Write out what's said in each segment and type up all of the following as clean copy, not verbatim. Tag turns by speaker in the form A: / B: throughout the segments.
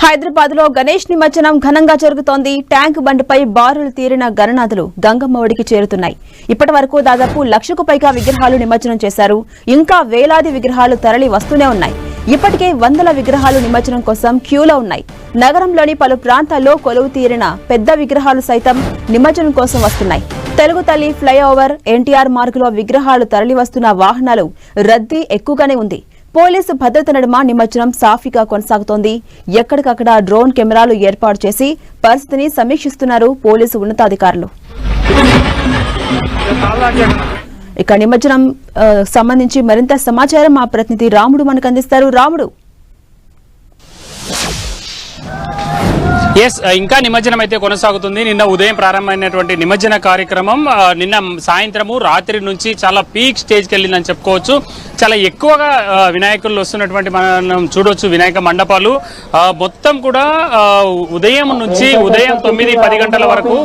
A: హైదరాబాద్ లో గణేష్ నిమజ్జనం ఘనంగా జరుగుతోంది. ట్యాంక్ బండిపై బారులు తీరిన గణనాథులు గంగమ్మ ఒడికి చేరుతున్నాయి. ఇప్పటి వరకు దాదాపు 1,00,000కు పైగా విగ్రహాలు నిమజ్జనం చేశారు. ఇంకా వేలాది విగ్రహాలు తరలి వస్తూనే ఉన్నాయి. ఇప్పటికే వందల విగ్రహాలు నిమజ్జనం కోసం క్యూలో ఉన్నాయి. నగరంలోని పలు ప్రాంతాల్లో కొలువు తీరిన పెద్ద విగ్రహాలు సైతం నిమజ్జనం కోసం వస్తున్నాయి. తెలుగు తల్లి ఫ్లైఓవర్, ఎన్టీఆర్ మార్గులో విగ్రహాలు తరలి వస్తున్న వాహనాలు రద్దీ ఎక్కువగానే ఉంది. పోలీసు భద్రత నడుమ నిమజ్జనం సాఫీగా కొనసాగుతోంది. ఎక్కడికక్కడ డ్రోన్ కెమెరాలు ఏర్పాటు చేసి పరిస్థితిని సమీక్షిస్తున్నారు పోలీసు ఉన్నతాధికారులు. ఇక నిమజ్జనం సంబంధించి మరింత సమాచారం మా ప్రతినిధి రాముడు మనకు అందిస్తారు. రాముడు,
B: ఇంకా నిమజ్జనం అయితే కొనసాగుతుంది. నిన్న ఉదయం ప్రారంభమైనటువంటి నిమజ్జన కార్యక్రమం నిన్న సాయంత్రము రాత్రి నుంచి చాలా పీక్ స్టేజ్కి వెళ్ళిందని చెప్పుకోవచ్చు. చాలా ఎక్కువగా వినాయకులు వస్తున్నటువంటి మనం చూడొచ్చు. వినాయక మండపాలు మొత్తం కూడా ఉదయం నుంచి ఉదయం 9-10 గంటల వరకు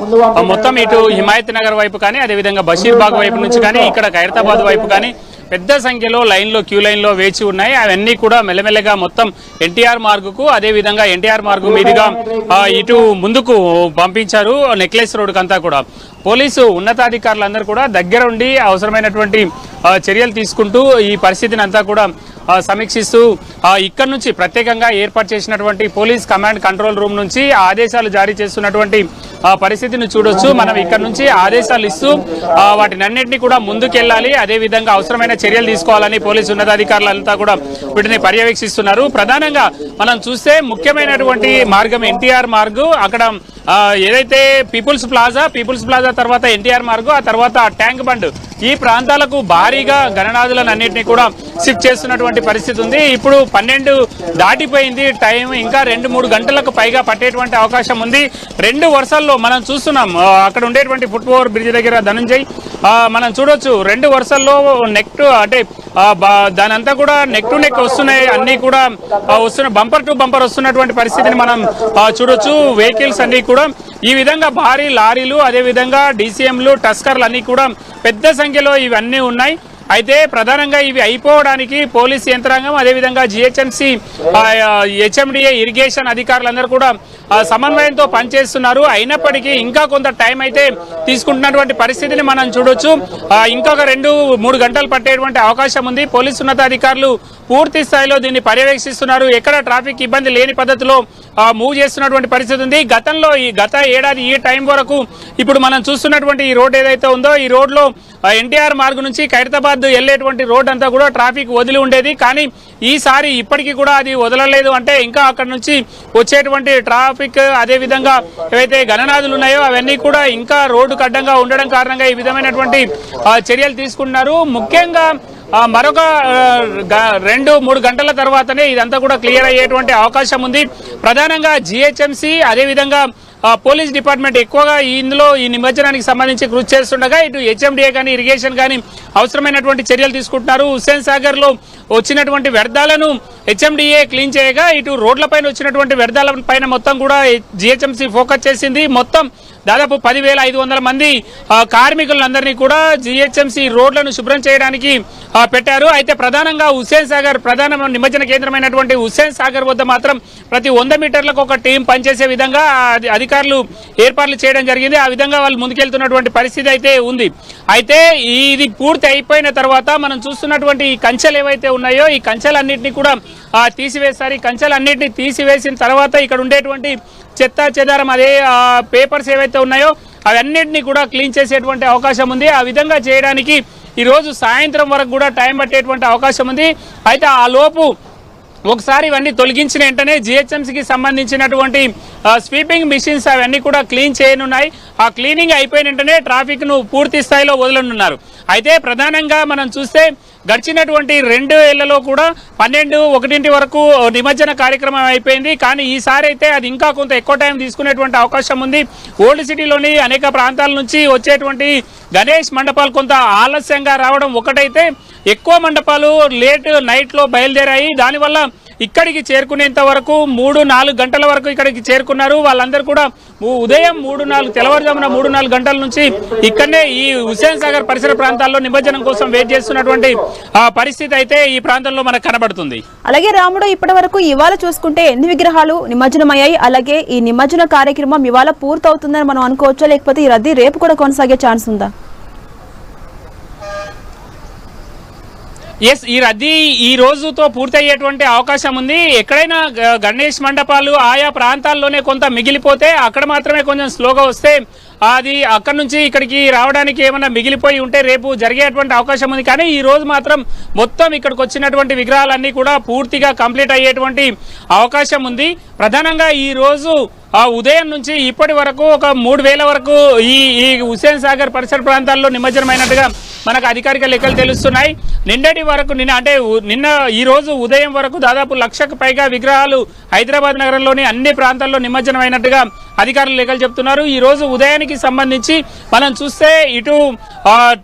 B: మొత్తం ఇటు హిమాయత్ నగర్ వైపు కానీ, అదేవిధంగా బషీర్బాగ్ వైపు నుంచి కానీ, ఇక్కడ ఖైరతాబాద్ వైపు కానీ పెద్ద సంఖ్యలో క్యూ లైన్లో వేచి ఉన్నాయి. అవన్నీ కూడా మెల్లమెల్లగా మొత్తం ఎన్టీఆర్ మార్గుకు, అదేవిధంగా ఎన్టీఆర్ మార్గు మీదుగా ఇటు ముందుకు పంపించారు. నెక్లెస్ రోడ్డుకు అంతా కూడా పోలీసు ఉన్నతాధికారులందరూ కూడా దగ్గరుండి అవసరమైనటువంటి చర్యలు తీసుకుంటూ ఈ పరిస్థితిని అంతా కూడా సమీక్షిస్తూ ఇక్కడ నుంచి ప్రత్యేకంగా ఏర్పాటు చేసినటువంటి పోలీస్ కమాండ్ కంట్రోల్ రూమ్ నుంచి ఆదేశాలు జారీ చేస్తున్నటువంటి పరిస్థితిని చూడొచ్చు. మనం ఇక్కడ నుంచి ఆదేశాలు ఇస్తూ వాటినన్నింటినీ కూడా ముందుకెళ్లాలి, అదేవిధంగా అవసరమైన చర్యలు తీసుకోవాలని పోలీసు ఉన్నతాధికారులంతా కూడా వీటిని పర్యవేక్షిస్తున్నారు. ప్రధానంగా మనం చూస్తే ముఖ్యమైనటువంటి మార్గం ఎన్టీఆర్ మార్గు. అక్కడ ఏదైతే పీపుల్స్ ప్లాజా తర్వాత ఎన్టీఆర్ మార్గు, ఆ తర్వాత ట్యాంక్ బండ్, ఈ ప్రాంతాలకు భారీగా గణనాథులను అన్నింటినీ కూడా షిఫ్ట్ చేస్తున్నటువంటి పరిస్థితి ఉంది. ఇప్పుడు 12 దాటిపోయింది టైం. ఇంకా 2-3 గంటలకు పైగా పట్టేటువంటి అవకాశం ఉంది. 2 వరుసల్లో మనం చూస్తున్నాం. అక్కడ ఉండేటువంటి ఫుట్ ఓవర్ బ్రిడ్జ్ దగ్గర ధనంజయ్ మనం చూడొచ్చు. 2 వరుసల్లో అంటే దానంతా కూడా నెక్ టు నెక్ వస్తున్నాయి. అన్ని కూడా వస్తున్న బంపర్ టు బంపర్ వస్తున్నటువంటి పరిస్థితిని మనం చూడొచ్చు. వెహికల్స్ అన్ని కూడా ఈ విధంగా భారీ లారీలు, అదేవిధంగా డీసీఎంలు, టస్కర్లు అన్ని కూడా పెద్ద సంఖ్యలో ఇవన్నీ ఉన్నాయి. అయితే ప్రధానంగా ఇవి అయిపోవడానికి పోలీస్ యంత్రాంగం, అదేవిధంగా జిహెచ్ఎంసీ, హెచ్ఎండిఏ, ఇరిగేషన్ అధికారులందరూ కూడా సమన్వయంతో పనిచేస్తున్నారు. అయినప్పటికీ ఇంకా కొంత టైం అయితే తీసుకుంటున్నటువంటి పరిస్థితిని మనం చూడొచ్చు. ఇంకొక 2-3 గంటలు పట్టేటువంటి అవకాశం ఉంది. పోలీసు ఉన్నతాధికారులు పూర్తి స్థాయిలో దీన్ని పర్యవేక్షిస్తున్నారు. ఎక్కడ ట్రాఫిక్ ఇబ్బంది లేని పద్ధతిలో మూవ్ చేస్తున్నటువంటి పరిస్థితి ఉంది. గత ఏడాది ఈ టైం వరకు ఇప్పుడు మనం చూస్తున్నటువంటి ఈ రోడ్ ఏదైతే ఉందో, ఈ రోడ్లో ఎన్టీఆర్ మార్గు నుంచి ఖైరతాబాద్ వెళ్లేటువంటి రోడ్ అంతా కూడా ట్రాఫిక్ వదిలి ఉండేది. కానీ ఈసారి ఇప్పటికీ కూడా అది వదలలేదు. అంటే ఇంకా అక్కడ నుంచి వచ్చేటువంటి ట్రాఫిక్, అదేవిధంగా ఏవైతే గణనాథులు ఉన్నాయో అవన్నీ కూడా ఇంకా రోడ్డుకు అడ్డంగా ఉండడం కారణంగా ఈ విధమైనటువంటి చర్యలు తీసుకున్నారు. ముఖ్యంగా మరొక 2-3 గంటల తర్వాతనే ఇదంతా కూడా క్లియర్ అయ్యేటువంటి అవకాశం ఉంది. ప్రధానంగా జిహెచ్ఎంసీ, అదేవిధంగా పోలీస్ డిపార్ట్మెంట్ ఎక్కువగా ఇందులో ఈ నిమజ్జనానికి సంబంధించి కృషి చేస్తుండగా ఇటు హెచ్ఎండిఏ కానీ, ఇరిగేషన్ కానీ అవసరమైనటువంటి చర్యలు తీసుకుంటున్నారు. హుస్సేన్ సాగర్ లో వచ్చినటువంటి వ్యర్థాలను హెచ్ఎండిఏ క్లీన్ చేయగా, ఇటు రోడ్లపైన వచ్చినటువంటి వ్యర్థాల పైన మొత్తం కూడా జిహెచ్ఎంసీ ఫోకస్ చేసింది. మొత్తం దాదాపు 10,500 మంది కార్మికులందరినీ కూడా జిహెచ్ఎంసీ రోడ్లను శుభ్రం చేయడానికి పెట్టారు. అయితే ప్రధానంగా హుస్సేన్ సాగర్ ప్రధాన నిమజ్జన కేంద్రమైనటువంటి హుస్సేన్ సాగర్ వద్ద మాత్రం ప్రతి 100 మీటర్లకు ఒక టీం పనిచేసే విధంగా అధికారులు ఏర్పాట్లు చేయడం జరిగింది. ఆ విధంగా వాళ్ళు ముందుకెళ్తున్నటువంటి పరిస్థితి అయితే ఉంది. అయితే ఇది పూర్తి అయిపోయిన తర్వాత మనం చూస్తున్నటువంటి ఈ కంచెలు ఏవైతే ఉన్నాయో, ఈ కంచెలన్నింటినీ కూడా తీసివేస్తారు. ఈ కంచెలన్నింటినీ తీసివేసిన తర్వాత ఇక్కడ ఉండేటువంటి చెత్త చెదారం, అదే పేపర్స్ ఏవైతే ఉన్నాయో అవన్నింటినీ కూడా క్లీన్ చేసేటువంటి అవకాశం ఉంది. ఆ విధంగా చేయడానికి ఈరోజు సాయంత్రం వరకు కూడా టైం పట్టేటువంటి అవకాశం ఉంది. అయితే ఆ లోపు ఒకసారి ఇవన్నీ తొలగించిన వెంటనే జిహెచ్ఎంసీకి సంబంధించినటువంటి స్వీపింగ్ మిషన్స్ అవన్నీ కూడా క్లీన్ చేయనున్నాయి. ఆ క్లీనింగ్ అయిపోయిన వెంటనే ట్రాఫిక్ ను పూర్తి స్థాయిలో వదలనున్నారు. అయితే ప్రధానంగా మనం చూస్తే గడిచినటువంటి 2 ఏళ్లలో కూడా 12-1 వరకు నిమజ్జన కార్యక్రమం అయిపోయింది. కానీ ఈసారి అయితే అది ఇంకా కొంత ఎక్కువ టైం తీసుకునేటువంటి అవకాశం ఉంది. ఓల్డ్ సిటీలోని అనేక ప్రాంతాల నుంచి వచ్చేటువంటి గణేష్ మండపాలు కొంత ఆలస్యంగా రావడం ఒకటైతే, ఎక్కువ మండపాలు లేట్ నైట్లో బయలుదేరాయి. దానివల్ల ఇక్కడికి చేరుకునేంత వరకు 3-4 గంటల వరకు ఇక్కడికి చేరుకున్నారు. వాళ్ళందరూ కూడా ఉదయం 3-4 తెల్లవారుజామున 3-4 గంటల నుంచి ఇక్కడనే ఈ హుస్సేన్ సాగర్ పరిసర ప్రాంతాల్లో నిమజ్జనం కోసం వెయిట్ చేస్తున్నటువంటి పరిస్థితి అయితే ఈ ప్రాంతంలో మనకు కనబడుతుంది.
A: అలాగే రాముడు, ఇప్పటి వరకు ఇవాళ చూసుకుంటే ఎన్ని విగ్రహాలు నిమజ్జనమయ్యాయి? అలాగే ఈ నిమజ్జన కార్యక్రమం ఇవాళ పూర్తవుతుందని మనం అనుకోవచ్చా, లేకపోతే ఈ రద్దీ రేపు కూడా కొనసాగే ఛాన్స్ ఉందా?
B: ఎస్, ఈ రద్దీ ఈ రోజుతో పూర్తయ్యేటువంటి అవకాశం ఉంది. ఎక్కడైనా గణేష్ మండపాలు ఆయా ప్రాంతాల్లోనే కొంత మిగిలిపోతే అక్కడ మాత్రమే కొంచెం స్లోగా వస్తే అది అక్కడ నుంచి ఇక్కడికి రావడానికి ఏమైనా మిగిలిపోయి ఉంటే రేపు జరిగేటువంటి అవకాశం ఉంది. కానీ ఈ రోజు మాత్రం మొత్తం ఇక్కడికి వచ్చినటువంటి విగ్రహాలన్నీ కూడా పూర్తిగా కంప్లీట్ అయ్యేటువంటి అవకాశం ఉంది. ప్రధానంగా ఈ రోజు ఉదయం నుంచి ఇప్పటి వరకు ఒక 3000 వరకు ఈ హుస్సేన్ సాగర్ పరిసర ప్రాంతాల్లో నిమజ్జనమైనట్టుగా మనకు అధికారిక లెక్కలు తెలుస్తున్నాయి. నిన్నటి వరకు నిన్న ఈ రోజు ఉదయం వరకు దాదాపు 1,00,000కు పైగా విగ్రహాలు హైదరాబాద్ నగరంలోని అన్ని ప్రాంతాల్లో నిమజ్జనమైనట్టుగా అధికారులు లెక్కలు చెప్తున్నారు. ఈ రోజు ఉదయానికి సంబంధించి మనం చూస్తే ఇటు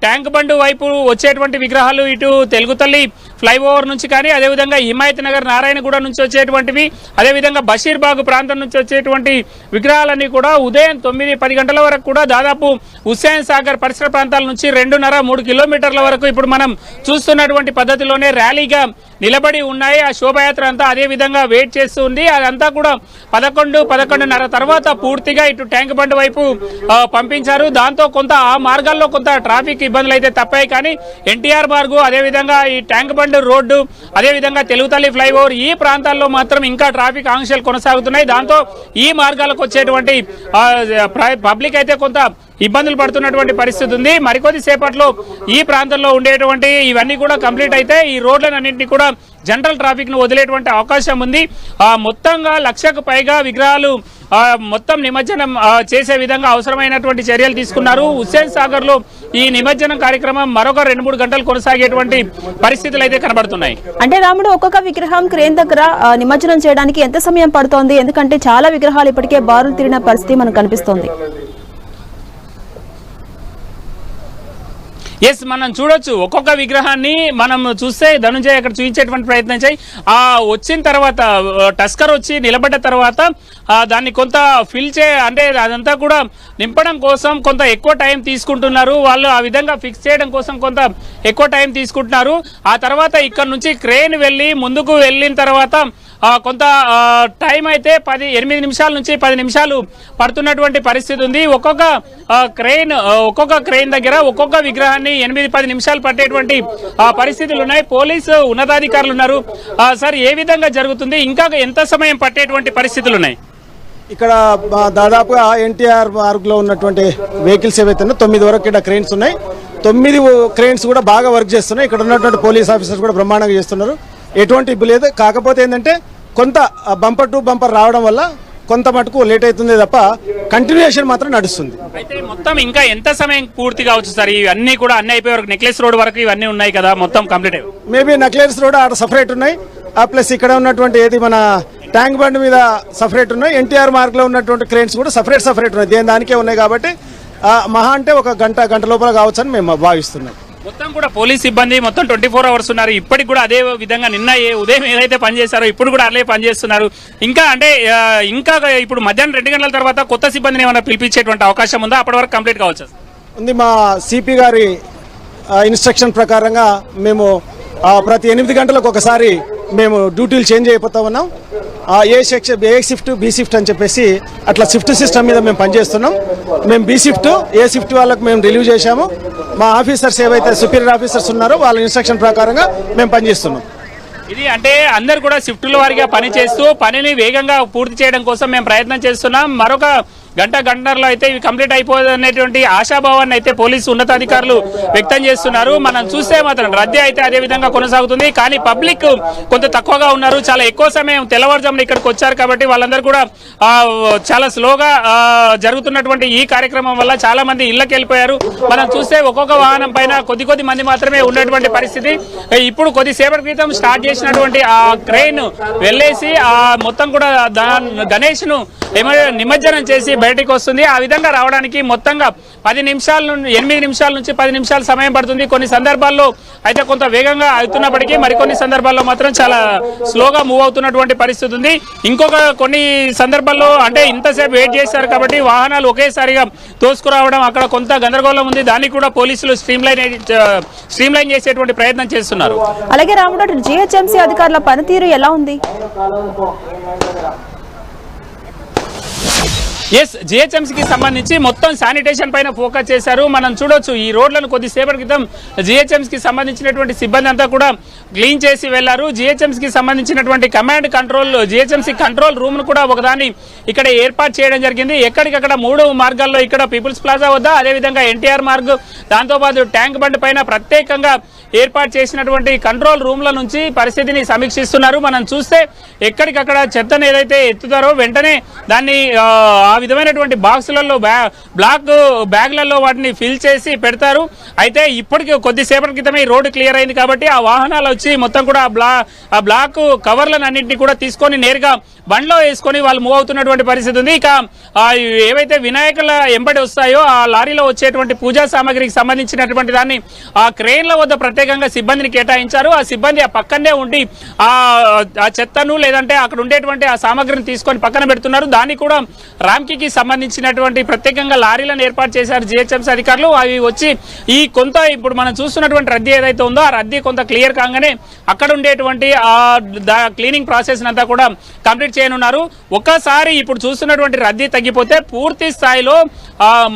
B: ట్యాంక్ బండ్ వైపు వచ్చేటువంటి విగ్రహాలు ఇటు తెలుగుతల్లి ఫ్లైఓవర్ నుంచి కానీ, అదేవిధంగా హిమాయత్ నగర్ నారాయణగూడ నుంచి వచ్చేటువంటివి, అదేవిధంగా బషీర్బాగ్ ప్రాంతం నుంచి వచ్చేటువంటి విగ్రహాలన్నీ కూడా ఉదయం 9-10 గంటల వరకు కూడా దాదాపు హుస్సేన్ సాగర్ పరిసర ప్రాంతాల నుంచి 2.5-3 కిలోమీటర్ల వరకు ఇప్పుడు మనం చూస్తున్నటువంటి పద్ధతిలోనే ర్యాలీగా నిలబడి ఉన్నాయి. ఆ శోభయాత్ర అంతా అదే విధంగా వెయిట్ చేస్తూ ఉంది. అదంతా కూడా 11-11:30 తర్వాత పూర్తిగా ఇటు ట్యాంక్ బండ్ వైపు పంపించారు. దాంతో కొంత ఆ మార్గాల్లో కొంత ట్రాఫిక్ ఇబ్బందులు అయితే తప్పాయి. కానీ ఎన్టీఆర్ మార్గు, అదేవిధంగా ఈ ట్యాంక్ బండ్ రోడ్డు, అదేవిధంగా తెలుగుతల్లి ఫ్లైఓవర్ ఈ ప్రాంతాల్లో మాత్రం ఇంకా ట్రాఫిక్ ఆంక్షలు కొనసాగుతున్నాయి. దాంతో ఈ మార్గాలకు వచ్చేటువంటి పబ్లిక్ అయితే కొంత ఇబ్బందులు పడుతున్నటువంటి పరిస్థితి ఉంది. మరికొద్ది సేపట్లో ఈ ప్రాంతంలో ఉండేటువంటి ఇవన్నీ కూడా కంప్లీట్ అయితే ఈ రోడ్లన్నింటినీ కూడా జనరల్ ట్రాఫిక్ ను వదిలేటువంటి అవకాశం ఉంది. మొత్తంగా 1,00,000కు పైగా విగ్రహాలు మొత్తం నిమజ్జనం చేసే విధంగా అవసరమైనటువంటి చర్యలు తీసుకున్నారు. హుస్సేన్ సాగర్ లో ఈ నిమజ్జనం కార్యక్రమం మరొక 2-3 గంటలు కొనసాగేటువంటి పరిస్థితులు అయితే కనబడుతున్నాయి.
A: అంటే రాముడు, ఒక్కొక్క విగ్రహం క్రేన్ దగ్గర నిమజ్జనం చేయడానికి ఎంత సమయం పడుతోంది? ఎందుకంటే చాలా విగ్రహాలు ఇప్పటికే బారులు తీరిన పరిస్థితి మనకు కనిపిస్తోంది.
B: ఎస్, మనం చూడొచ్చు ఒక్కొక్క విగ్రహాన్ని మనం చూస్తే ధనుంజయ్ అక్కడ చూపించేటువంటి ప్రయత్నం చేయి. వచ్చిన తర్వాత టస్కర్ వచ్చి నిలబడ్డ తర్వాత దాన్ని కొంత ఫిల్ అంటే అదంతా కూడా నింపడం కోసం కొంత ఎక్కువ టైం తీసుకుంటున్నారు వాళ్ళు. ఆ విధంగా ఫిక్స్ చేయడం కోసం కొంత ఎక్కువ టైం తీసుకుంటున్నారు. ఆ తర్వాత ఇక్కడ నుంచి క్రేన్ వెళ్ళి ముందుకు వెళ్ళిన తర్వాత కొంత టైం అయితే 8 నిమిషాల నుంచి 10 నిమిషాలు పడుతున్నటువంటి పరిస్థితి ఉంది. ఒక్కొక్క క్రెయిన్ దగ్గర ఒక్కొక్క విగ్రహాన్ని 8-10 నిమిషాలు పట్టేటువంటి పరిస్థితులు ఉన్నాయి. పోలీసు ఉన్నతాధికారులు ఉన్నారు. సార్, ఏ విధంగా జరుగుతుంది? ఇంకా ఎంత సమయం పట్టేటువంటి పరిస్థితులు ఉన్నాయి?
C: ఇక్కడ దాదాపుగా ఎన్టీఆర్ మార్గ్లో ఉన్నటువంటి వెహికల్స్ ఏవైతే 9 వరకు ఇక్కడ క్రెయిన్స్ ఉన్నాయి. 9 క్రెయిన్స్ కూడా బాగా వర్క్ చేస్తున్నాయి. ఇక్కడ ఉన్నటువంటి పోలీస్ ఆఫీసర్స్ కూడా బ్రహ్మాండంగా చేస్తున్నారు. ఎటువంటి ఇబ్బంది లేదు. కాకపోతే ఏంటంటే కొంత బంపర్ టు బంపర్ రావడం వల్ల కొంత మటుకు లేట్ అవుతుంది తప్ప కంటిన్యూషన్ మాత్రం నడుస్తుంది.
B: అయితే మొత్తం ఇంకా ఎంత సమయం పూర్తి కావచ్చు సార్? ఇవన్నీ కూడా అన్ని అయిపోయే వరకు నెక్లెస్ రోడ్ వరకు ఇవన్నీ ఉన్నాయి కదా, మొత్తం కంప్లీట్ అయ్యి
C: మేబీ నెక్లెస్ రోడ్ ఆడ సపరేట్ ఉన్నాయి. ప్లస్ ఇక్కడ ఉన్నటువంటి ఏది మన ట్యాంక్ బండ్ మీద సపరేట్ ఉన్నాయి. ఎన్టీఆర్ మార్గ్ లో ఉన్నటువంటి క్రెయిన్స్ కూడా సపరేట్ ఉన్నాయి. దానికే ఉన్నాయి కాబట్టి మహా అంటే ఒక గంట లోపల కావచ్చు అని మేము భావిస్తున్నాం.
B: మొత్తం కూడా పోలీస్ సిబ్బంది మొత్తం 24 అవర్స్ ఉన్నారు. ఇప్పటికి కూడా అదే విధంగా నిన్న ఉదయం ఏదైతే పనిచేస్తారో ఇప్పుడు కూడా అదే పనిచేస్తున్నారు. ఇంకా ఇప్పుడు మధ్యాహ్నం 2 గంటల తర్వాత కొత్త సిబ్బందిని ఏమైనా పిలిపించేటువంటి అవకాశం ఉందా? అప్పటి వరకు కంప్లీట్ కావచ్చు
C: ఉంది. మా సిపి గారి ఇన్స్ట్రక్షన్ ప్రకారంగా మేము ప్రతి 8 గంటలకు ఒకసారి మేము డ్యూటీలు చేంజ్ అయిపోతా ఉన్నాం. ఏ షిఫ్ట్ బి షిఫ్ట్ అని చెప్పేసి అట్లా షిఫ్ట్ సిస్టమ్ మీద మేము పనిచేస్తున్నాం. మేము బి షిఫ్ట్ ఏ షిఫ్ట్ వాళ్ళకు మేము రిలీవ్ చేశాము. మా ఆఫీసర్స్ ఏవైతే సుపీరియర్ ఆఫీసర్స్ ఉన్నారో వాళ్ళ ఇన్స్ట్రక్షన్ ప్రకారంగా మేము పనిచేస్తున్నాం.
B: ఇది అంటే అందరు కూడా షిఫ్టుల వారిగా పని చేస్తూ పనిని వేగంగా పూర్తి చేయడం కోసం మేము ప్రయత్నం చేస్తున్నాం. మరొక గంటన్నరలో అయితే ఇవి కంప్లీట్ అయిపోదనేటువంటి ఆశాభావాన్ని అయితే పోలీసు ఉన్నతాధికారులు వ్యక్తం చేస్తున్నారు. మనం చూస్తే మాత్రం రద్దీ అయితే అదే విధంగా కొనసాగుతుంది. కానీ పబ్లిక్ కొంత తక్కువగా ఉన్నారు. చాలా ఎక్కువ సమయం తెల్లవారుజామున ఇక్కడికి వచ్చారు కాబట్టి వాళ్ళందరూ కూడా చాలా స్లోగా జరుగుతున్నటువంటి ఈ కార్యక్రమం వల్ల చాలా మంది ఇళ్లకు వెళ్ళిపోయారు. మనం చూస్తే ఒక్కొక్క వాహనం పైన కొద్ది మంది మాత్రమే ఉన్నటువంటి పరిస్థితి. ఇప్పుడు కొద్దిసేపటి క్రితం స్టార్ట్ చేసినటువంటి ఆ క్రెయిన్ వెళ్ళేసి మొత్తం కూడా గణేష్ ను నిమజ్జనం చేసి బయటికి వస్తుంది. ఆ విధంగా రావడానికి మొత్తంగా 8 నిమిషాల నుంచి 10 నిమిషాలు సమయం పడుతుంది. కొన్ని సందర్భాల్లో అయితే కొంత వేగంగా అవుతున్నప్పటికీ మరికొన్ని సందర్భాల్లో మాత్రం చాలా స్లోగా మూవ్ అవుతున్నటువంటి పరిస్థితి ఉంది. ఇంకొక కొన్ని సందర్భాల్లో అంటే ఇంతసేపు వెయిట్ చేశారు కాబట్టి వాహనాలు ఒకేసారిగా తోసుకురావడం అక్కడ కొంత గందరగోళం ఉంది. దానికి కూడా పోలీసులు స్ట్రీమ్లైన్ చేసేటువంటి ప్రయత్నం చేస్తున్నారు.
A: అలాగే రాముడు, జిహెచ్ఎంసీ అధికారుల పనితీరు ఎలా ఉంది?
B: జిహెచ్ఎంసీకి సంబంధించి మొత్తం శానిటేషన్ పైన ఫోకస్ చేశారు. మనం చూడొచ్చు ఈ రోడ్లను కొద్దిసేపటి క్రితం జిహెచ్ఎంసీకి సంబంధించినటువంటి సిబ్బంది అంతా కూడా క్లీన్ చేసి వెళ్లారు. జిహెచ్ఎంసీకి సంబంధించినటువంటి command control GHMC control room ను కూడా ఒకదాన్ని ఇక్కడ ఏర్పాటు చేయడం జరిగింది. ఎక్కడికక్కడ 3 మార్గాల్లో ఇక్కడ పీపుల్స్ ప్లాజా వద్ద, అదేవిధంగా ఎన్టీఆర్ మార్గ్, దాంతోపాటు ట్యాంక్ బండ్ పైన ప్రత్యేకంగా ఏర్పాటు చేసినటువంటి కంట్రోల్ రూమ్ల నుంచి పరిస్థితిని సమీక్షిస్తున్నారు. మనం చూస్తే ఎక్కడికక్కడ చెత్తను ఏదైతే ఎత్తుతారో వెంటనే దాన్ని ఆ విధమైనటువంటి బాక్సులలో బ్యాగ్లలో వాటిని ఫిల్ చేసి పెడతారు. అయితే ఇప్పటికి కొద్దిసేపటి క్రితమే ఈ రోడ్డు క్లియర్ అయింది కాబట్టి ఆ వాహనాలు వచ్చి మొత్తం కూడా ఆ బ్లాక్ కవర్లను అన్నింటినీ కూడా తీసుకొని నేరుగా బండ్లో వేసుకొని వాళ్ళు మూవ్ అవుతున్నటువంటి పరిస్థితి ఉంది. ఇక ఏవైతే వినాయకుల ఎంబడి వస్తాయో ఆ లారీలో వచ్చేటువంటి పూజా సామాగ్రికి సంబంధించినటువంటి దాన్ని ఆ క్రేన్ల వద్ద ప్రత్యేకంగా సిబ్బందిని కేటాయించారు. ఆ సిబ్బంది ఆ పక్కనే ఉండి ఆ చెత్తను లేదంటే అక్కడ ఉండేటువంటి ఆ సామాగ్రిని తీసుకొని పక్కన పెడుతున్నారు. దాన్ని కూడా రామ్కీకి సంబంధించినటువంటి ప్రత్యేకంగా లారీలను ఏర్పాటు చేశారు జిహెచ్ఎంసీ అధికారులు. అవి వచ్చి ఈ కొంత ఇప్పుడు మనం చూస్తున్నటువంటి రద్దీ ఏదైతే ఉందో ఆ రద్దీ కొంత క్లియర్ కాగానే అక్కడ ఉండేటువంటి క్లీనింగ్ ప్రాసెస్ అంతా కూడా కంప్లీట్ చేయనున్నారు. ఒక్కసారి ఇప్పుడు చూస్తున్నటువంటి రద్దీ తగ్గిపోతే పూర్తి స్థాయిలో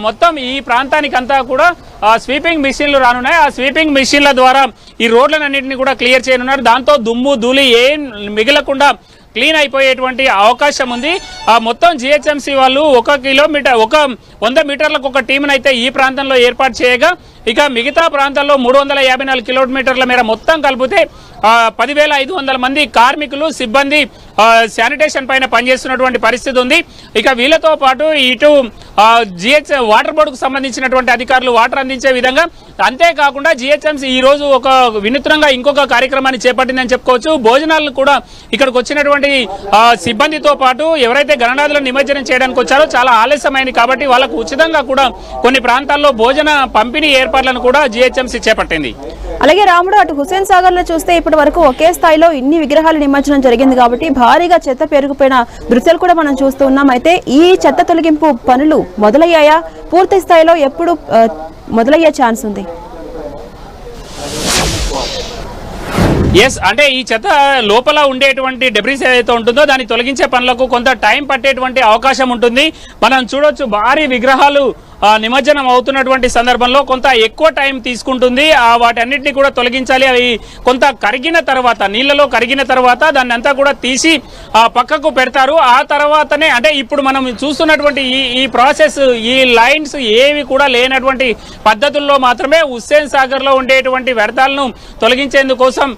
B: మొత్తం ఈ ప్రాంతానికి అంతా కూడా స్వీపింగ్ మిషన్లు రానున్నాయి. ఆ స్వీపింగ్ మిషన్ల ద్వారా ఈ రోడ్లన్నింటినీ కూడా క్లియర్ చేయనున్నారు. దాంతో దుమ్ము ధూళి ఏం మిగలకుండా క్లీన్ అయిపోయేటువంటి అవకాశం ఉంది. మొత్తం జిహెచ్ఎంసీ వాళ్ళు 100 మీటర్లకు ఒక టీంను అయితే ఈ ప్రాంతంలో ఏర్పాటు చేయగా ఇక మిగతా ప్రాంతాల్లో 354 కిలోమీటర్ల మేర మొత్తం కలిపితే 10,500 మంది కార్మికులు సిబ్బంది శానిటేషన్ పైన పనిచేస్తున్నటువంటి పరిస్థితి ఉంది. ఇక వీళ్ళతో పాటు ఇటు వాటర్ బోర్డుకు సంబంధించినటువంటి అధికారులు వాటర్ అందించే విధంగా, అంతేకాకుండా జిహెచ్ఎంసీ ఈ రోజు ఒక వినూత్నంగా ఇంకొక కార్యక్రమాన్ని చేపట్టిందని చెప్పుకోవచ్చు. భోజనాలను కూడా ఇక్కడికి వచ్చినటువంటి సిబ్బందితో పాటు ఎవరైతే గణనాథులను నిమజ్జనం చేయడానికి వచ్చారో చాలా ఆలస్యమైంది కాబట్టి వాళ్ళకు ఉచితంగా కూడా కొన్ని ప్రాంతాల్లో భోజన పంపిణీ ఏర్పాట్లను కూడా జిహెచ్ఎంసీ చేపట్టింది.
A: అలాగే రాముడు, అటు హుస్సేన్ సాగర్ లో చూస్తే ఇప్పటి వరకు ఒకే స్థాయిలో ఇన్ని విగ్రహాల నిమజ్జనం జరిగింది కాబట్టి భారీగా చెత్త పెరిగిపోయిన దృశ్యాలు కూడా మనం చూస్తూ ఉన్నాం. అయితే ఈ చెత్త తొలగింపు పనులు మొదలయ్యాయా? పూర్తి స్థాయిలో ఎప్పుడు మొదలయ్యే ఛాన్స్ ఉంది?
B: అంటే ఈ చెత్త లోపల ఉండేటువంటి డెబ్రీస్ ఏదైతే ఉంటుందో దాన్ని తొలగించే పనులకు కొంత టైం పట్టేటువంటి అవకాశం ఉంటుంది. మనం చూడొచ్చు భారీ విగ్రహాలు నిమజ్జనం అవుతున్నటువంటి సందర్భంలో కొంత ఎక్కువ టైం తీసుకుంటుంది. వాటన్నిటిని కూడా తొలగించాలి. అవి కొంత కరిగిన తర్వాత, నీళ్లలో కరిగిన తర్వాత దాన్ని అంతా కూడా తీసి పక్కకు పెడతారు. ఆ తర్వాతనే అంటే ఇప్పుడు మనం చూస్తున్నటువంటి ఈ ప్రాసెస్, ఈ లైన్స్ ఏవి కూడా లేనటువంటి పద్ధతుల్లో మాత్రమే హుస్సేన్ సాగర్ లో ఉండేటువంటి వ్యర్థాలను తొలగించేందుకోసం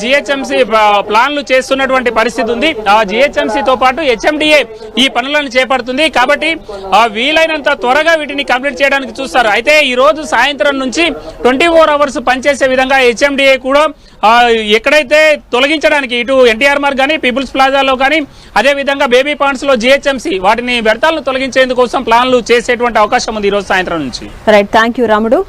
B: జిహెచ్ఎంసీ ప్లాన్లు చేస్తున్నటువంటి పరిస్థితి ఉంది. జిహెచ్ఎంసీతో పాటు హెచ్ఎండిఏ ఈ పనులను చేపడుతుంది కాబట్టి వీలైనంత త్వరగా వీటిని కంప్లీట్ చేయడానికి చూస్తారు. అయితే ఈ రోజు సాయంత్రం నుంచి 24 అవర్స్ పనిచేసే విధంగా హెచ్ఎండిఏ కూడా ఎక్కడైతే తొలగించడానికి ఇటు ఎన్టీఆర్ మార్గ్ కానీ పీపుల్స్ ప్లాజాలో కానీ అదే విధంగా బేబీ పాండ్స్ లో జిహెచ్ఎంసీ వాటిని వ్యర్థాలను తొలగించేందుకోసం ప్లాన్లు చేసేటువంటి అవకాశం ఉంది ఈ రోజు సాయంత్రం నుంచి.
A: రైట్, థ్యాంక్ యూ రాముడు.